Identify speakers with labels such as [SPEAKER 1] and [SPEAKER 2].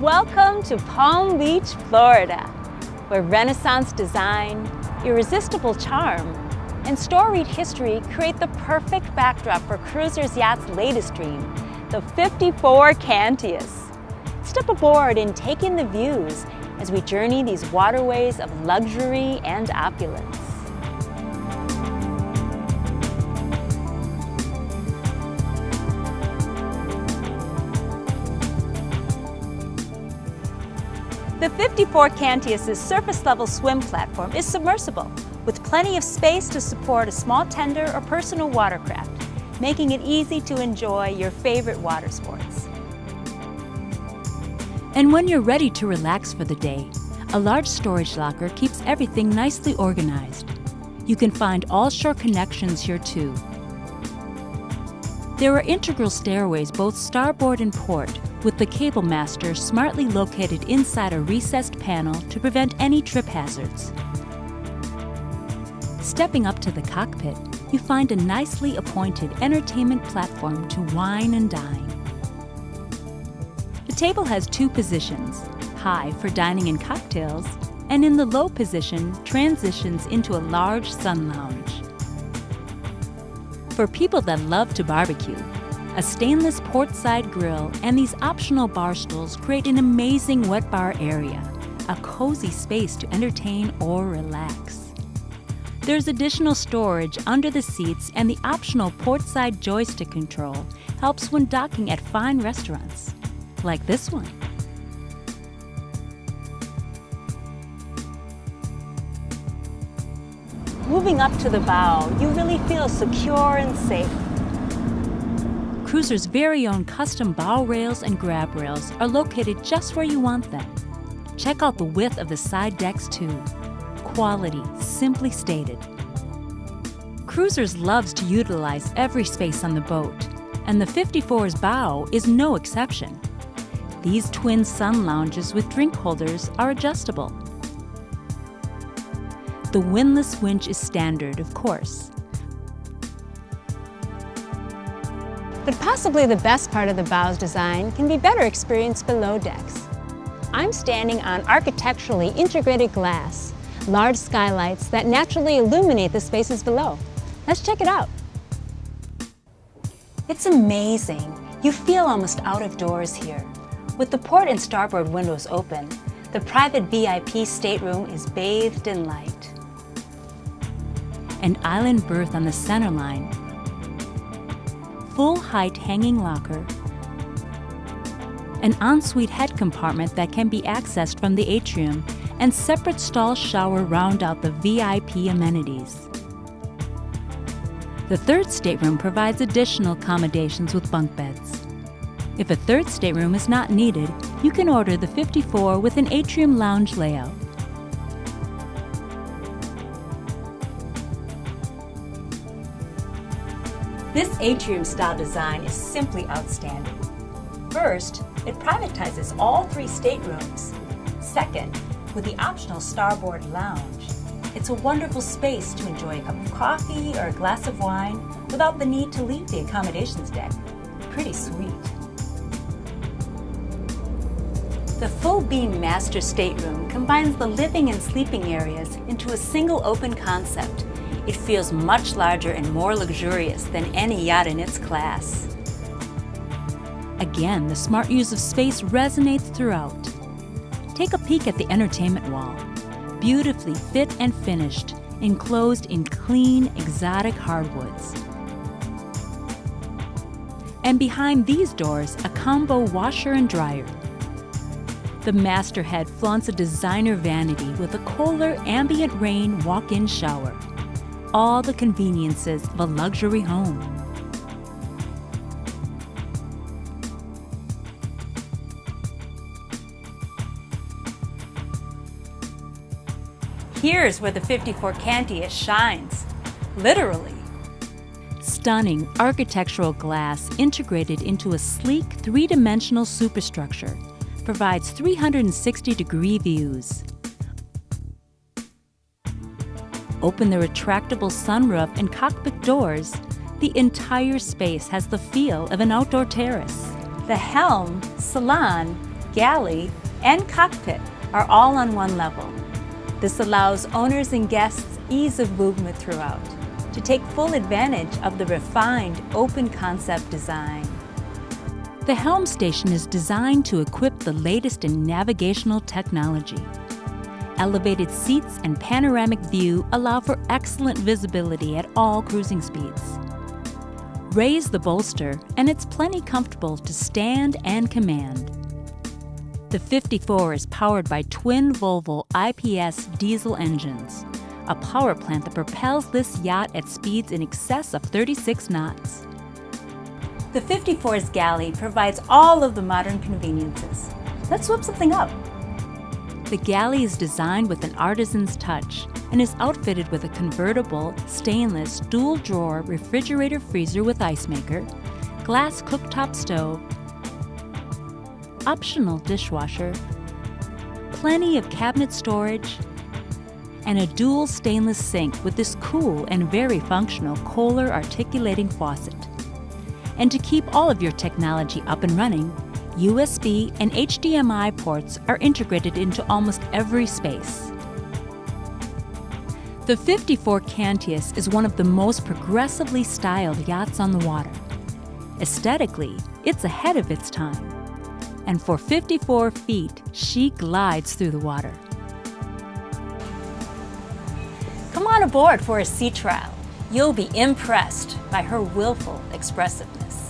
[SPEAKER 1] Welcome to Palm Beach, Florida, where Renaissance design, irresistible charm, and storied history create the perfect backdrop for Cruisers Yacht's latest dream, the 54 Cantius. Step aboard and take in the views as we journey these waterways of luxury and opulence. The 54 Cantius' surface-level swim platform is submersible, with plenty of space to support a small tender or personal watercraft, making it easy to enjoy your favorite water sports.
[SPEAKER 2] And when you're ready to relax for the day, a large storage locker keeps everything nicely organized. You can find all shore connections here too. There are integral stairways both starboard and port, with the cable master smartly located inside a recessed panel to prevent any trip hazards. Stepping up to the cockpit, you find a nicely appointed entertainment platform to wine and dine. The table has two positions, high for dining and cocktails, and in the low position transitions into a large sun lounge. For people that love to barbecue, a stainless portside grill and these optional bar stools create an amazing wet bar area, a cozy space to entertain or relax. There's additional storage under the seats, and the optional portside joystick control helps when docking at fine restaurants, like this one.
[SPEAKER 1] Moving up to the bow, you really feel secure and safe.
[SPEAKER 2] Cruiser's very own custom bow rails and grab rails are located just where you want them. Check out the width of the side decks too. Quality, simply stated. Cruisers loves to utilize every space on the boat, and the 54's bow is no exception. These twin sun lounges with drink holders are adjustable. The windlass winch is standard, of course.
[SPEAKER 1] But possibly the best part of the bow's design can be better experienced below decks. I'm standing on architecturally integrated glass, large skylights that naturally illuminate the spaces below. Let's check it out. It's amazing. You feel almost out of doors here. With the port and starboard windows open, the private VIP stateroom is bathed in light.
[SPEAKER 2] An island berth on the center line, full height hanging locker, an ensuite head compartment that can be accessed from the atrium, and separate stall shower round out the VIP amenities. The third stateroom provides additional accommodations with bunk beds. If a third stateroom is not needed, you can order the 54 with an atrium lounge layout.
[SPEAKER 1] This atrium-style design is simply outstanding. First, it privatizes all three staterooms. Second, with the optional starboard lounge, it's a wonderful space to enjoy a cup of coffee or a glass of wine without the need to leave the accommodations deck. Pretty sweet. The full-beam master stateroom combines the living and sleeping areas into a single open concept. It feels much larger and more luxurious than any yacht in its class.
[SPEAKER 2] Again, the smart use of space resonates throughout. Take a peek at the entertainment wall. Beautifully fit and finished, enclosed in clean, exotic hardwoods. And behind these doors, a combo washer and dryer. The masterhead flaunts a designer vanity with a Kohler ambient rain walk-in shower. All the conveniences of a luxury home.
[SPEAKER 1] Here's where the 54 Cantius shines, literally.
[SPEAKER 2] Stunning architectural glass integrated into a sleek three-dimensional superstructure provides 360-degree views. Open the retractable sunroof and cockpit doors, the entire space has the feel of an outdoor terrace.
[SPEAKER 1] The helm, salon, Galley, and Cockpit are all on one level. This allows owners and guests ease of movement throughout to take full advantage of the refined, open concept design.
[SPEAKER 2] The helm station is designed to equip the latest in navigational technology. Elevated seats and panoramic view allow for excellent visibility at all cruising speeds. Raise the bolster, and it's plenty comfortable to stand and command. The 54 is powered by twin Volvo IPS diesel engines, a power plant that propels this yacht at speeds in excess of 36 knots.
[SPEAKER 1] The 54's galley provides all of the modern conveniences. Let's whip something up.
[SPEAKER 2] The galley is designed with an artisan's touch and is outfitted with a convertible, stainless, dual-drawer refrigerator freezer with ice maker, glass cooktop stove, optional dishwasher, plenty of cabinet storage, and a dual stainless sink with this cool and very functional Kohler articulating faucet. And to keep all of your technology up and running, USB and HDMI ports are integrated into almost every space. The 54 Cantius is one of the most progressively styled yachts on the water. Aesthetically, it's ahead of its time. And for 54 feet, she glides through the water.
[SPEAKER 1] Come on aboard for a sea trial. You'll be impressed by her willful expressiveness.